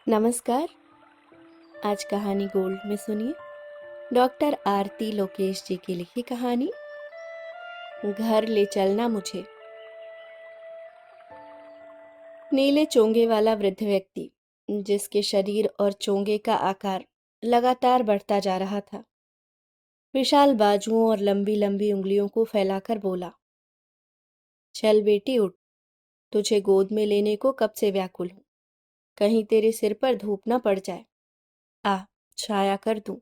नमस्कार। आज कहानी गोल्ड में सुनिए डॉक्टर आरती लोकेश जी की लिखी कहानी घर ले चलना मुझे। नीले चोंगे वाला वृद्ध व्यक्ति, जिसके शरीर और चोंगे का आकार लगातार बढ़ता जा रहा था, विशाल बाजुओं और लंबी लंबी उंगलियों को फैलाकर बोला, चल बेटी उठ, तुझे गोद में लेने को कब से व्याकुल हूं। कहीं तेरे सिर पर धूप न पड़ जाए। आ, छाया कर दूं,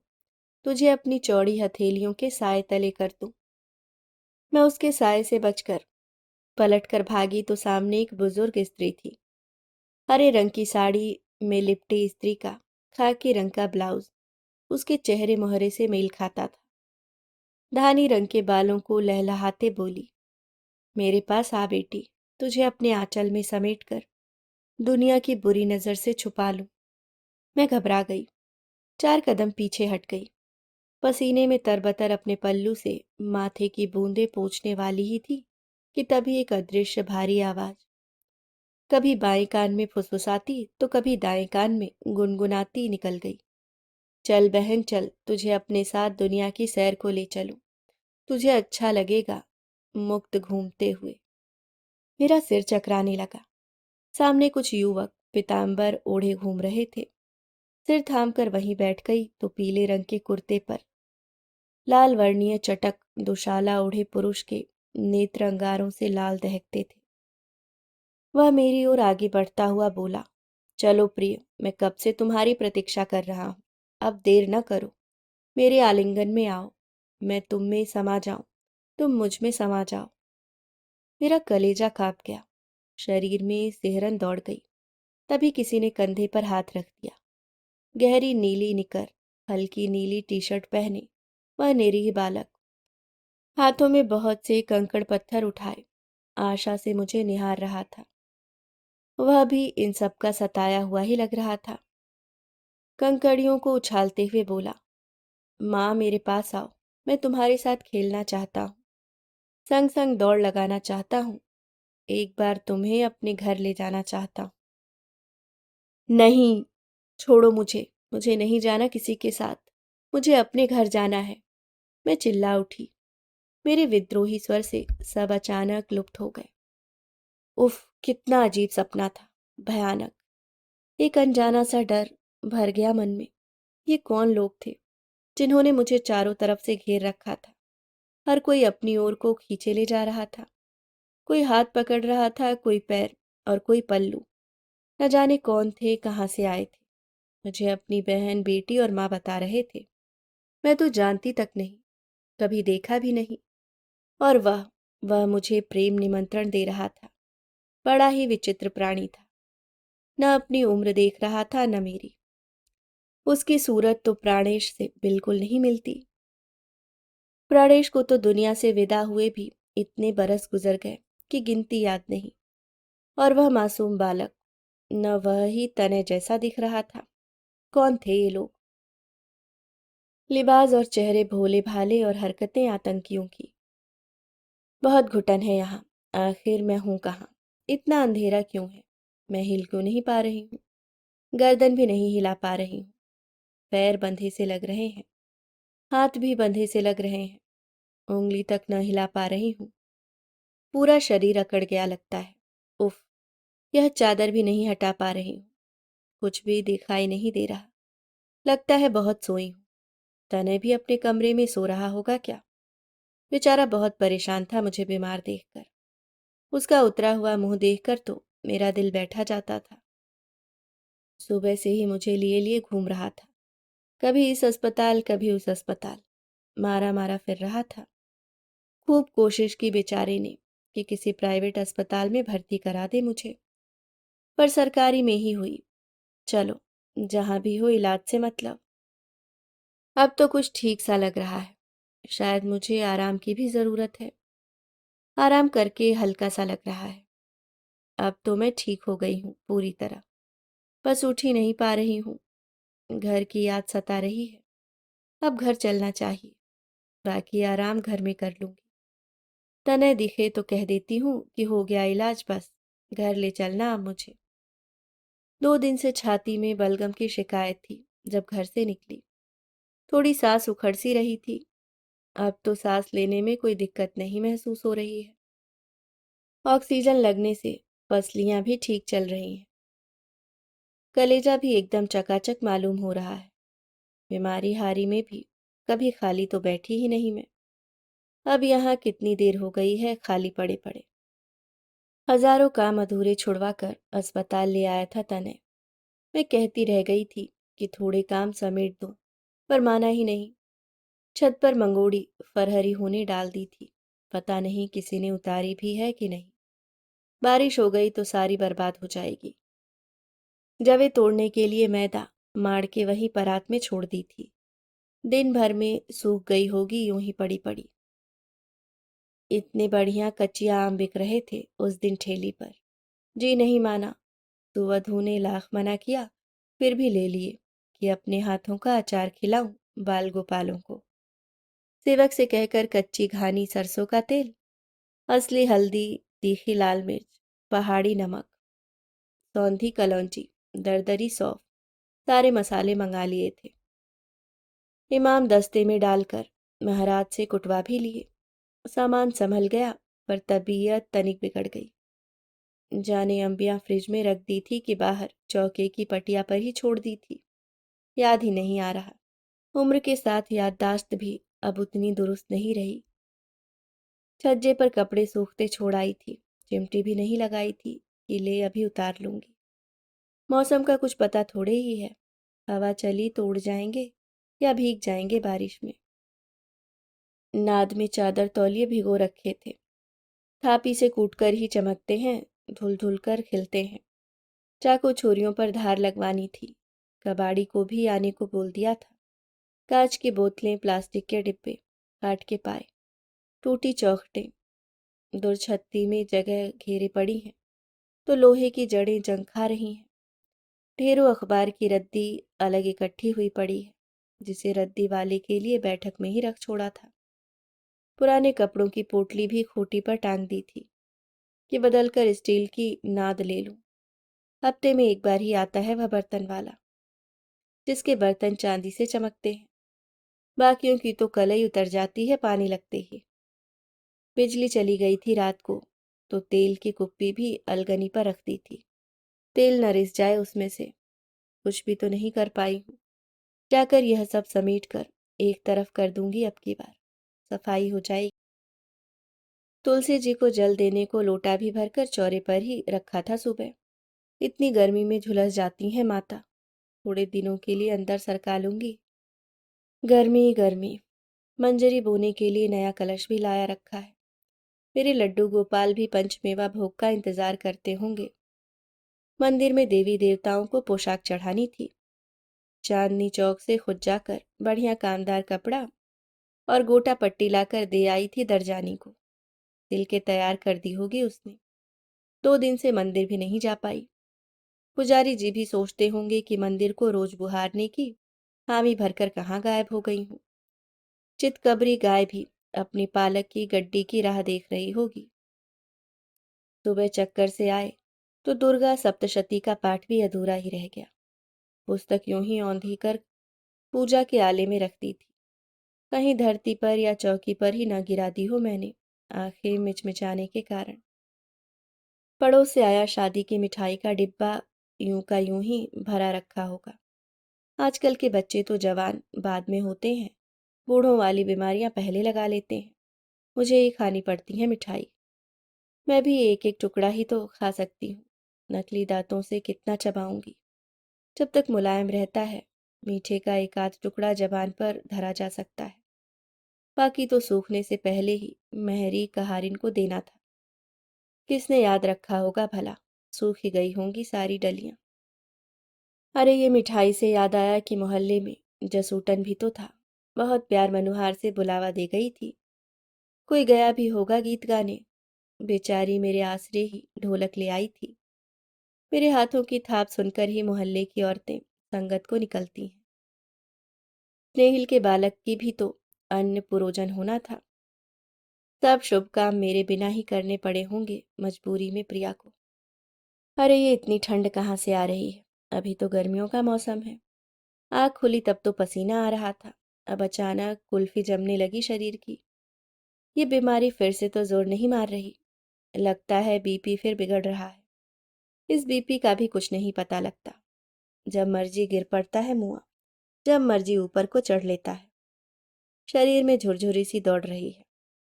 तुझे अपनी चौड़ी हथेलियों के साए तले कर दूं। मैं उसके साए से बचकर पलटकर भागी तो सामने एक बुजुर्ग स्त्री थी। हरे रंग की साड़ी में लिपटी स्त्री का खाकी रंग का ब्लाउज उसके चेहरे मोहरे से मेल खाता था। धानी रंग के बालों को लहलहाते बोली, मेरे पास आ बेटी, तुझे अपने आंचल में समेट कर दुनिया की बुरी नजर से छुपा लूं। मैं घबरा गई, 4 कदम पीछे हट गई। पसीने में तरबतर अपने पल्लू से माथे की बूंदें पोंछने वाली ही थी कि तभी एक अदृश्य भारी आवाज, कभी बाएं कान में फुसफुसाती तो कभी दाएं कान में गुनगुनाती निकल गई। चल बहन चल, तुझे अपने साथ दुनिया की सैर को ले चलूं, तुझे अच्छा लगेगा मुक्त घूमते हुए। मेरा सिर चकराने लगा। सामने कुछ युवक पीतांबर ओढ़े घूम रहे थे। सिर थाम कर वहीं बैठ गई तो पीले रंग के कुर्ते पर लाल वर्णीय चटक दुशाला ओढ़े पुरुष के नेत्र अंगारों से लाल दहकते थे। वह मेरी ओर आगे बढ़ता हुआ बोला, चलो प्रिय, मैं कब से तुम्हारी प्रतीक्षा कर रहा हूं। अब देर न करो, मेरे आलिंगन में आओ, मैं तुम में समा जाऊं, तुम मुझ में समा जाओ। मेरा कलेजा कांप गया, शरीर में सिहरन दौड़ गई। तभी किसी ने कंधे पर हाथ रख दिया। गहरी नीली निकर, हल्की नीली टी शर्ट पहने वह निरीह बालक हाथों में बहुत से कंकड़ पत्थर उठाए आशा से मुझे निहार रहा था। वह भी इन सब का सताया हुआ ही लग रहा था। कंकड़ियों को उछालते हुए बोला, माँ मेरे पास आओ, मैं तुम्हारे साथ खेलना चाहता हूँ, संग संग दौड़ लगाना चाहता हूँ, एक बार तुम्हें अपने घर ले जाना चाहता हूँ। नहीं, छोड़ो मुझे, मुझे नहीं जाना किसी के साथ, मुझे अपने घर जाना है। मैं चिल्ला उठी। मेरे विद्रोही स्वर से सब अचानक लुप्त हो गए। उफ, कितना अजीब सपना था, भयानक। एक अनजाना सा डर भर गया मन में। ये कौन लोग थे जिन्होंने मुझे चारों तरफ से घेर रखा था। हर कोई अपनी ओर को खींचे ले जा रहा था। कोई हाथ पकड़ रहा था, कोई पैर और कोई पल्लू। न जाने कौन थे, कहाँ से आए थे। मुझे अपनी बहन, बेटी और माँ बता रहे थे। मैं तो जानती तक नहीं, कभी देखा भी नहीं। और वह मुझे प्रेम निमंत्रण दे रहा था। बड़ा ही विचित्र प्राणी था। न अपनी उम्र देख रहा था, न मेरी। उसकी सूरत तो प्राणेश से बिल्कुल नहीं मिलती। प्राणेश को तो दुनिया से विदा हुए भी इतने बरस गुजर गए कि गिनती याद नहीं। और वह मासूम बालक, न वह ही तने जैसा दिख रहा था। कौन थे ये लोग? लिबास और चेहरे भोले भाले और हरकतें आतंकियों की। बहुत घुटन है यहाँ। आखिर मैं हूं कहाँ? इतना अंधेरा क्यों है? मैं हिल क्यों नहीं पा रही हूँ? गर्दन भी नहीं हिला पा रही हूँ। पैर बंधे से लग रहे हैं, हाथ भी बंधे से लग रहे हैं, उंगली तक न हिला पा रही हूँ। पूरा शरीर अकड़ गया लगता है। उफ, यह चादर भी नहीं हटा पा रही हूँ। कुछ भी दिखाई नहीं दे रहा। लगता है बहुत सोई हूँ। तने भी अपने कमरे में सो रहा होगा क्या? बेचारा बहुत परेशान था मुझे बीमार देखकर। उसका उतरा हुआ मुंह देखकर तो मेरा दिल बैठा जाता था। सुबह से ही मुझे लिए लिए घूम रहा था, कभी इस अस्पताल कभी उस अस्पताल, मारा मारा फिर रहा था। खूब कोशिश की बेचारे ने कि किसी प्राइवेट अस्पताल में भर्ती करा दे मुझे, पर सरकारी में ही हुई। चलो, जहां भी हो इलाज से मतलब। अब तो कुछ ठीक सा लग रहा है। शायद मुझे आराम की भी जरूरत है। आराम करके हल्का सा लग रहा है। अब तो मैं ठीक हो गई हूँ पूरी तरह। बस उठ ही नहीं पा रही हूँ। घर की याद सता रही है। अब घर चलना चाहिए, बाकी आराम घर में कर लूंगी। तने दिखे तो कह देती हूँ कि हो गया इलाज, बस घर ले चलना अब मुझे। 2 दिन से छाती में बलगम की शिकायत थी। जब घर से निकली थोड़ी सांस उखड़ सी रही थी। अब तो सांस लेने में कोई दिक्कत नहीं महसूस हो रही है। ऑक्सीजन लगने से पसलियां भी ठीक चल रही हैं। कलेजा भी एकदम चकाचक मालूम हो रहा है। बीमारी हारी में भी कभी खाली तो बैठी ही नहीं मैं। अब यहाँ कितनी देर हो गई है खाली पड़े पड़े। हजारों काम अधूरे छुड़वा कर अस्पताल ले आया था तने। मैं कहती रह गई थी कि थोड़े काम समेट दूं, पर माना ही नहीं। छत पर मंगोड़ी फरहरी होने डाल दी थी। पता नहीं किसी ने उतारी भी है कि नहीं। बारिश हो गई तो सारी बर्बाद हो जाएगी। जवे तोड़ने के लिए मैदा माड़ के वहीं परात में छोड़ दी थी। दिन भर में सूख गई होगी यूं ही पड़ी पड़ी। इतने बढ़िया कच्चिया आम बिक रहे थे उस दिन ठेली पर। जी नहीं माना। सुवधू ने लाख मना किया, फिर भी ले लिए कि अपने हाथों का अचार खिलाऊं बाल गोपालों को। सेवक से कहकर कच्ची घानी सरसों का तेल, असली हल्दी, तीखी लाल मिर्च, पहाड़ी नमक, सौंधी कलौंजी, दरदरी सौंफ, सारे मसाले मंगा लिए थे। इमाम दस्ते में डालकर महाराज से कुटवा भी लिए। सामान संभल गया, पर तबीयत तनिक बिगड़ गई। जाने अंबियां फ्रिज में रख दी थी कि बाहर चौके की पटिया पर ही छोड़ दी थी, याद ही नहीं आ रहा। उम्र के साथ याददाश्त भी अब उतनी दुरुस्त नहीं रही। छज्जे पर कपड़े सूखते छोड़ आई थी, चिमटी भी नहीं लगाई थी कि ले अभी उतार लूंगी। मौसम का कुछ पता थोड़े ही है। हवा चली तो उड़ जाएंगे या भीग जाएंगे बारिश में। नाद में चादर तौलिए भिगो रखे थे। थापी से कूटकर ही चमकते हैं, धुल धुल कर खिलते हैं। चाकू छुरियों पर धार लगवानी थी। कबाड़ी को भी आने को बोल दिया था। कांच की बोतलें, प्लास्टिक के डिब्बे काट के पाए। टूटी चौखटें दुर्छत्ती में जगह घेरे पड़ी हैं, तो लोहे की जड़ें जंग खा रही हैं। ढेरों अखबार की रद्दी अलग इकट्ठी हुई पड़ी है, जिसे रद्दी वाले के लिए बैठक में ही रख छोड़ा था। पुराने कपड़ों की पोटली भी खूंटी पर टांग दी थी कि बदल कर स्टील की नाद ले लूं। हफ्ते में एक बार ही आता है वह बर्तन वाला, जिसके बर्तन चांदी से चमकते हैं। बाकियों की तो कलई उतर जाती है पानी लगते ही। बिजली चली गई थी रात को, तो तेल की कुप्पी भी अलगनी पर रख दी थी। तेल न रिस जाए उसमें से। कुछ भी तो नहीं कर पाई हूँ। जाकर यह सब समेट कर एक तरफ कर दूंगी। अब की बार सफाई हो जाएगी। तुलसी जी को जल देने को लोटा भी भरकर चौरे पर ही रखा था सुबह। इतनी गर्मी में झुलस जाती हैं माता। थोड़े दिनों के लिए अंदर सरका लूंगी। गर्मी गर्मी। मंजरी बोने के लिए नया कलश भी लाया रखा है। मेरे लड्डू गोपाल भी पंचमेवा भोग का इंतजार करते होंगे। मंदिर में देवी देवताओं को पोशाक चढ़ानी थी। चांदनी चौक से खुद जाकर बढ़िया कामदार कपड़ा और गोटा पट्टी लाकर दे आई थी दरजानी को। सिल के तैयार कर दी होगी उसने। 2 दिन से मंदिर भी नहीं जा पाई। पुजारी जी भी सोचते होंगे कि मंदिर को रोज बुहारने की हामी भरकर कहाँ गायब हो गई हूँ। चितकबरी गाय भी अपनी पालक की गड्डी की राह देख रही होगी। सुबह चक्कर से आए तो दुर्गा सप्तशती का पाठ भी अधूरा ही रह गया। पुस्तक यूं ही औंधी कर पूजा के आले में रख दी थी। कहीं धरती पर या चौकी पर ही न गिरा दी हो मैंने, आखिर मिचमिचाने के कारण। पड़ोस से आया शादी की मिठाई का डिब्बा यूं का यूं ही भरा रखा होगा। आजकल के बच्चे तो जवान बाद में होते हैं, बूढ़ों वाली बीमारियां पहले लगा लेते हैं। मुझे ही खानी पड़ती है मिठाई। मैं भी एक एक टुकड़ा ही तो खा सकती हूँ। नकली दांतों से कितना चबाऊंगी। जब तक मुलायम रहता है, मीठे का एक आध टुकड़ा जबान पर धरा जा सकता है। बाकी तो सूखने से पहले ही मेहरी कहारिन को देना था। किसने याद रखा होगा भला। सूख ही गई होंगी सारी डलियां। अरे ये मिठाई से याद आया कि मोहल्ले में जसूटन भी तो था। बहुत प्यार मनुहार से बुलावा दे गई थी। कोई गया भी होगा गीत गाने। बेचारी मेरे आसरे ही ढोलक ले आई थी। मेरे हाथों की थाप सुनकर ही मोहल्ले की औरतें संगत को निकलती हैं। स्नेहिल के बालक की भी तो अन्न पुरोजन होना था। सब शुभ काम मेरे बिना ही करने पड़े होंगे मजबूरी में प्रिया को। अरे ये इतनी ठंड कहाँ से आ रही है। अभी तो गर्मियों का मौसम है। आँख खुली तब तो पसीना आ रहा था। अब अचानक कुल्फी जमने लगी शरीर की। ये बीमारी फिर से तो जोर नहीं मार रही। लगता है बीपी फिर बिगड़ रहा है। इस बीपी का भी कुछ नहीं पता लगता। जब मर्जी गिर पड़ता है मुआ, जब मर्जी ऊपर को चढ़ लेता है। शरीर में झुरझुरी सी दौड़ रही है।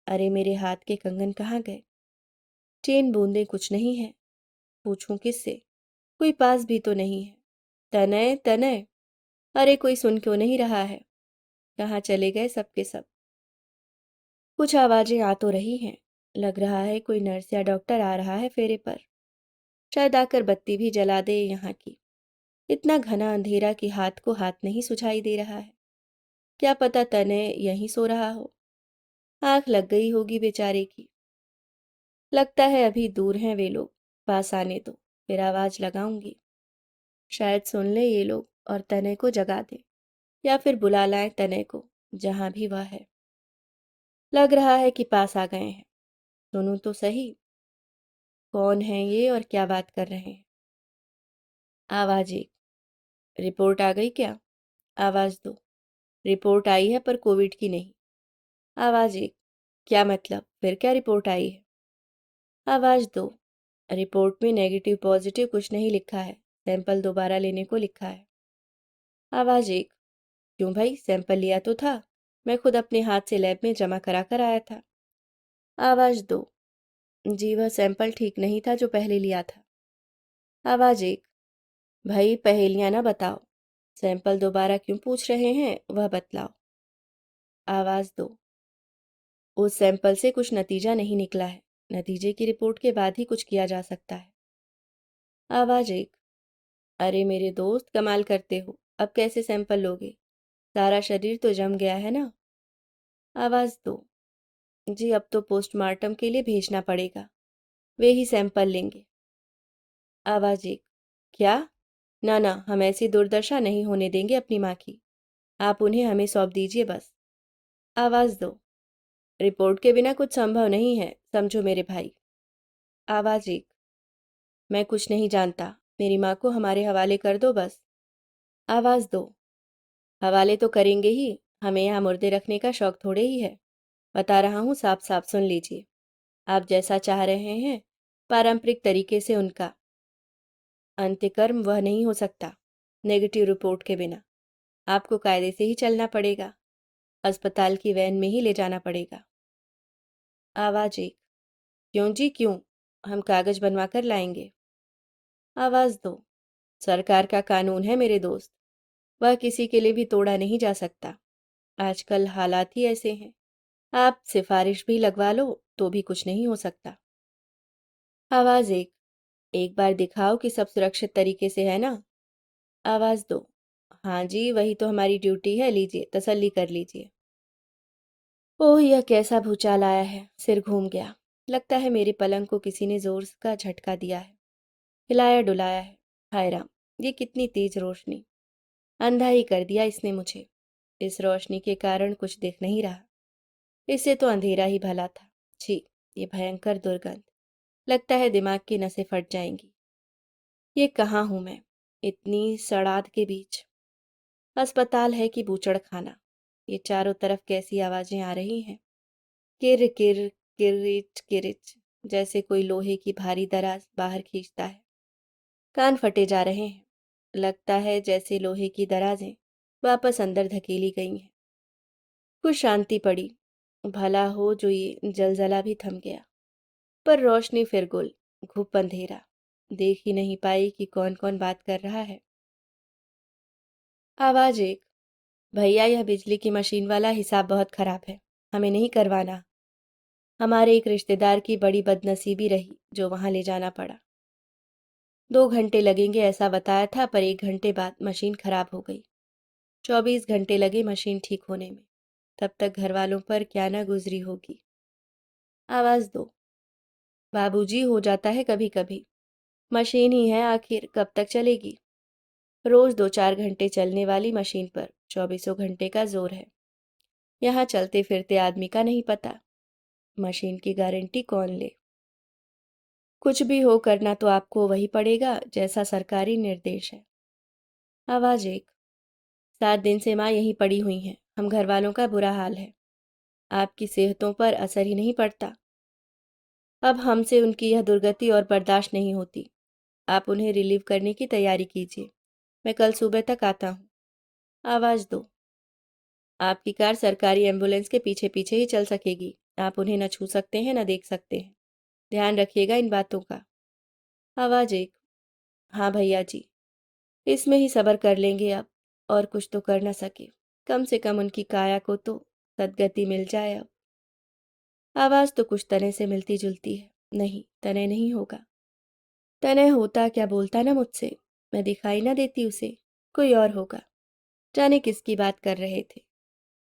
अरे मेरे हाथ के कंगन कहाँ गए? चेन बूंदे कुछ नहीं है। पूछूं किससे? कोई पास भी तो नहीं है। तनय तनय, अरे कोई सुन क्यों नहीं रहा है? कहाँ चले गए सबके सब? कुछ आवाजें आ तो रही हैं। लग रहा है कोई नर्स या डॉक्टर आ रहा है फेरे पर। शायद आकर बत्ती भी जला दे यहाँ की। इतना घना अंधेरा कि हाथ को हाथ नहीं सुझाई दे रहा है। क्या पता तनय यहीं सो रहा हो। आंख लग गई होगी बेचारे की। लगता है अभी दूर हैं वे लोग। पास आने दो, फिर आवाज लगाऊंगी। शायद सुन ले ये लोग और तनय को जगा दे, या फिर बुला लाएं तनय को, जहां भी वह है। लग रहा है कि पास आ गए हैं। सुनूं तो सही, कौन है ये और क्या बात कर रहे हैं? आवाज एक, रिपोर्ट आ गई क्या? आवाज दो, रिपोर्ट आई है पर कोविड की नहीं। आवाज एक, क्या मतलब, फिर क्या रिपोर्ट आई है? आवाज दो, रिपोर्ट में नेगेटिव पॉजिटिव कुछ नहीं लिखा है, सैंपल दोबारा लेने को लिखा है। आवाज एक, क्यों भाई, सैंपल लिया तो था, मैं खुद अपने हाथ से लैब में जमा करा कर आया था। आवाज दो, जी वह सैंपल ठीक नहीं था जो पहले लिया था। आवाज एक, भाई पहेलियां ना बताओ, सैंपल दोबारा क्यों पूछ रहे हैं वह बतलाओ। आवाज दो, उस सैंपल से कुछ नतीजा नहीं निकला है, नतीजे की रिपोर्ट के बाद ही कुछ किया जा सकता है। आवाज एक, अरे मेरे दोस्त कमाल करते हो, अब कैसे सैंपल लोगे, सारा शरीर तो जम गया है ना। आवाज दो, जी अब तो पोस्टमार्टम के लिए भेजना पड़ेगा, वे ही सैंपल लेंगे। आवाज एक, क्या? ना ना, हम ऐसी दुर्दशा नहीं होने देंगे अपनी माँ की, आप उन्हें हमें सौंप दीजिए बस। आवाज दो, रिपोर्ट के बिना कुछ संभव नहीं है, समझो मेरे भाई। आवाज एक, मैं कुछ नहीं जानता, मेरी माँ को हमारे हवाले कर दो बस। आवाज दो, हवाले तो करेंगे ही, हमें यहाँ मुर्दे रखने का शौक थोड़े ही है। बता रहा हूँ, साफ साफ सुन लीजिए। आप जैसा चाह रहे हैं पारंपरिक तरीके से उनका अंत्यकर्म वह नहीं हो सकता नेगेटिव रिपोर्ट के बिना। आपको कायदे से ही चलना पड़ेगा, अस्पताल की वैन में ही ले जाना पड़ेगा। आवाज एक, क्यों जी क्यों, हम कागज बनवा कर लाएंगे। आवाज दो, सरकार का कानून है मेरे दोस्त, वह किसी के लिए भी तोड़ा नहीं जा सकता। आजकल हालात ही ऐसे हैं, आप सिफारिश भी लगवा लो तो भी कुछ नहीं हो सकता। आवाज एक बार दिखाओ कि सब सुरक्षित तरीके से है ना। आवाज दो, हाँ जी वही तो हमारी ड्यूटी है, लीजिए तसल्ली कर लीजिए। ओह यह कैसा भूचाल आया है, सिर घूम गया। लगता है मेरे पलंग को किसी ने जोर का झटका दिया है, हिलाया डुलाया है। हाय राम, ये कितनी तेज रोशनी, अंधा ही कर दिया इसने मुझे। इस रोशनी के कारण कुछ दिख नहीं रहा, इससे तो अंधेरा ही भला था। छी, ये भयंकर दुर्गंध, लगता है दिमाग की नसें फट जाएंगी। ये कहाँ हूँ मैं, इतनी सड़ाद के बीच? अस्पताल है कि बूचड़ खाना? ये चारों तरफ कैसी आवाजें आ रही हैं, किर किर, किरिच किरिच, जैसे कोई लोहे की भारी दराज बाहर खींचता है। कान फटे जा रहे हैं, लगता है जैसे लोहे की दराजें वापस अंदर धकेली गई हैं। कुछ शांति पड़ी, भला हो जो ये जलजला भी थम गया। पर रोशनी फिर गुल, घुप अंधेरा, देख ही नहीं पाई कि कौन कौन बात कर रहा है। आवाज एक, भैया यह बिजली की मशीन वाला हिसाब बहुत खराब है, हमें नहीं करवाना। हमारे एक रिश्तेदार की बड़ी बदनसीबी रही जो वहां ले जाना पड़ा। 2 घंटे लगेंगे ऐसा बताया था, पर 1 घंटे बाद मशीन खराब हो गई। 24 घंटे लगे मशीन ठीक होने में, तब तक घर वालों पर क्या ना गुजरी होगी। आवाज दो, बाबूजी हो जाता है कभी कभी, मशीन ही है आखिर, कब तक चलेगी? रोज 2-4 घंटे चलने वाली मशीन पर 24 घंटे का जोर है। यहाँ चलते फिरते आदमी का नहीं पता, मशीन की गारंटी कौन ले? कुछ भी हो, करना तो आपको वही पड़ेगा जैसा सरकारी निर्देश है। आवाज एक। 7 दिन से माँ यहीं पड़ी हुई हैं, हम घर वालों का बुरा हाल है। आपकी सेहतों पर असर ही नहीं पड़ता। अब हमसे उनकी यह दुर्गति और बर्दाश्त नहीं होती। आप उन्हें रिलीव करने की तैयारी कीजिए, मैं कल सुबह तक आता हूँ। आवाज दो। आपकी कार सरकारी एम्बुलेंस के पीछे पीछे ही चल सकेगी। आप उन्हें न छू सकते हैं न देख सकते हैं, ध्यान रखिएगा इन बातों का। आवाज एक। हाँ भैया जी, इसमें ही सब्र कर लेंगे अब, और कुछ तो कर न सके। कम से कम उनकी काया को तो सद्गति मिल जाए अब। आवाज तो कुछ तने से मिलती जुलती है। नहीं, तने नहीं होगा। तने होता क्या बोलता ना मुझसे, मैं दिखाई ना देती उसे। कोई और होगा। जाने किसकी बात कर रहे थे,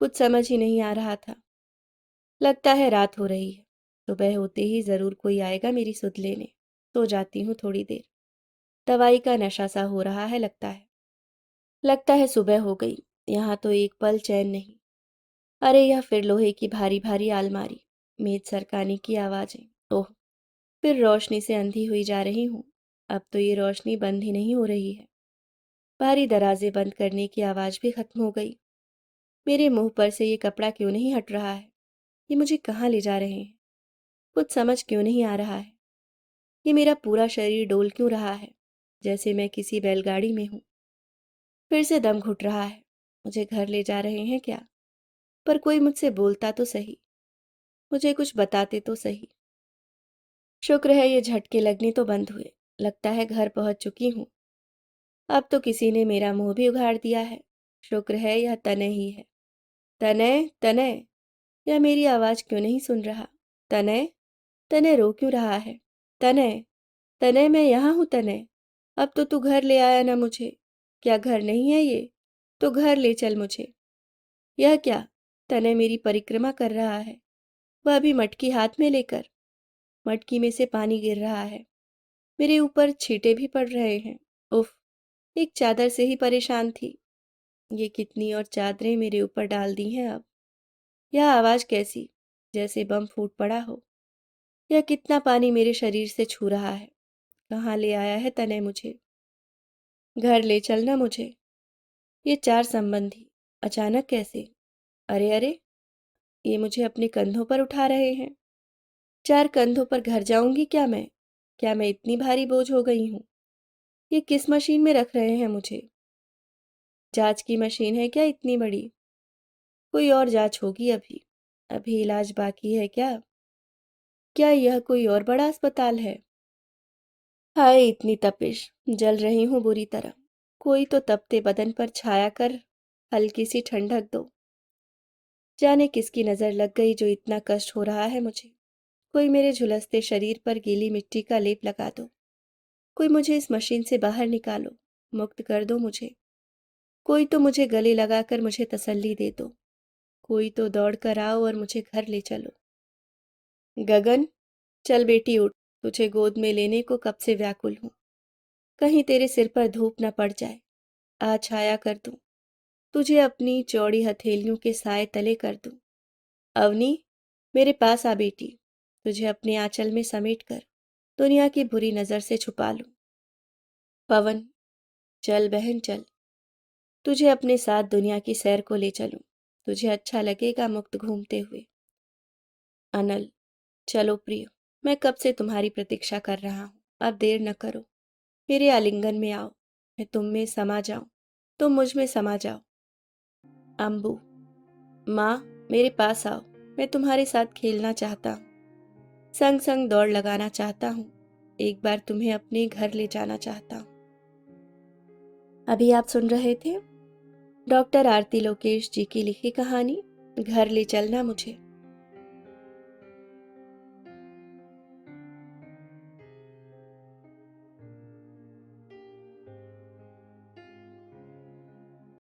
कुछ समझ ही नहीं आ रहा था। लगता है रात हो रही है, सुबह होते ही जरूर कोई आएगा मेरी सुध लेने। सो जाती हूँ थोड़ी देर, दवाई का नशा सा हो रहा है लगता है। लगता है सुबह हो गई, यहाँ तो एक पल चैन नहीं। अरे यह फिर लोहे की भारी भारी आलमारी, मेज सरकाने की आवाजें। ओह, फिर रोशनी से अंधी हुई जा रही हूँ। अब तो ये रोशनी बंद ही नहीं हो रही है। भारी दराजे बंद करने की आवाज भी खत्म हो गई। मेरे मुंह पर से ये कपड़ा क्यों नहीं हट रहा है? ये मुझे कहाँ ले जा रहे हैं? कुछ समझ क्यों नहीं आ रहा है? ये मेरा पूरा शरीर डोल क्यों रहा है, जैसे मैं किसी बैलगाड़ी में हूँ। फिर से दम घुट रहा है। मुझे घर ले जा रहे हैं क्या? पर कोई मुझसे बोलता तो सही, मुझे कुछ बताते तो सही। शुक्र है ये झटके लगने तो बंद हुए। लगता है घर पहुंच चुकी हूँ। अब तो किसी ने मेरा मुंह भी उघाड़ दिया है। शुक्र है यह तने ही है। तने, तने, यह मेरी आवाज क्यों नहीं सुन रहा? तने, तने रो क्यों रहा है? तने, तने, मैं यहाँ हूँ तने। अब तो तू घर ले आया ना मुझे। क्या घर नहीं है ये? तो घर ले चल मुझे। यह क्या? तने मेरी परिक्रमा कर रहा है, वह भी मटकी हाथ में लेकर। मटकी में से पानी गिर रहा है, मेरे ऊपर छींटे भी पड़ रहे हैं। उफ, एक चादर से ही परेशान थी, ये कितनी और चादरें मेरे ऊपर डाल दी हैं अब। यह आवाज कैसी, जैसे बम फूट पड़ा हो। यह कितना पानी मेरे शरीर से छू रहा है। कहाँ ले आया है तने मुझे? घर ले चलना मुझे। ये चार संबंधी अचानक कैसे? अरे अरे, ये मुझे अपने कंधों पर उठा रहे हैं। चार कंधों पर घर जाऊंगी क्या मैं? क्या मैं इतनी भारी बोझ हो गई हूँ? ये किस मशीन में रख रहे हैं मुझे? जांच की मशीन है क्या इतनी बड़ी? कोई और जांच होगी अभी। अभी इलाज बाकी है क्या? क्या यह कोई और बड़ा अस्पताल है? हाय इतनी तपिश, जल रही हूँ बुरी तरह। कोई तो तपते बदन पर छाया कर हल्की सी ठंडक दो। जाने किसकी नजर लग गई जो इतना कष्ट हो रहा है मुझे। कोई मेरे झुलसते शरीर पर गीली मिट्टी का लेप लगा दो। कोई मुझे इस मशीन से बाहर निकालो, मुक्त कर दो मुझे। कोई तो मुझे गले लगाकर मुझे तसल्ली दे दो। कोई तो दौड़ कर आओ और मुझे घर ले चलो। गगन, चल बेटी उठ, तुझे गोद में लेने को कब से व्याकुल हूँ। कहीं तेरे सिर पर धूप न पड़ जाए, आ छाया कर दूं, तुझे अपनी चौड़ी हथेलियों के साए तले कर दूं। अवनी, मेरे पास आ बेटी, तुझे अपने आंचल में समेट कर दुनिया की बुरी नजर से छुपा लूं। पवन, चल बहन चल, तुझे अपने साथ दुनिया की सैर को ले चलूं। तुझे अच्छा लगेगा मुक्त घूमते हुए। अनल, चलो प्रिय, मैं कब से तुम्हारी प्रतीक्षा कर रहा हूँ। अब देर न करो, मेरे आलिंगन में आओ, मैं तुम में समा जाऊं, तुम मुझ में समा जाओ। अम्बू, माँ, मेरे पास आओ, मैं तुम्हारे साथ खेलना चाहता हूँ, संग संग दौड़ लगाना चाहता हूँ, एक बार तुम्हें अपने घर ले जाना चाहता हूँ। अभी आप सुन रहे थे डॉक्टर आरती लोकेश जी की लिखी कहानी घर ले चलना मुझे।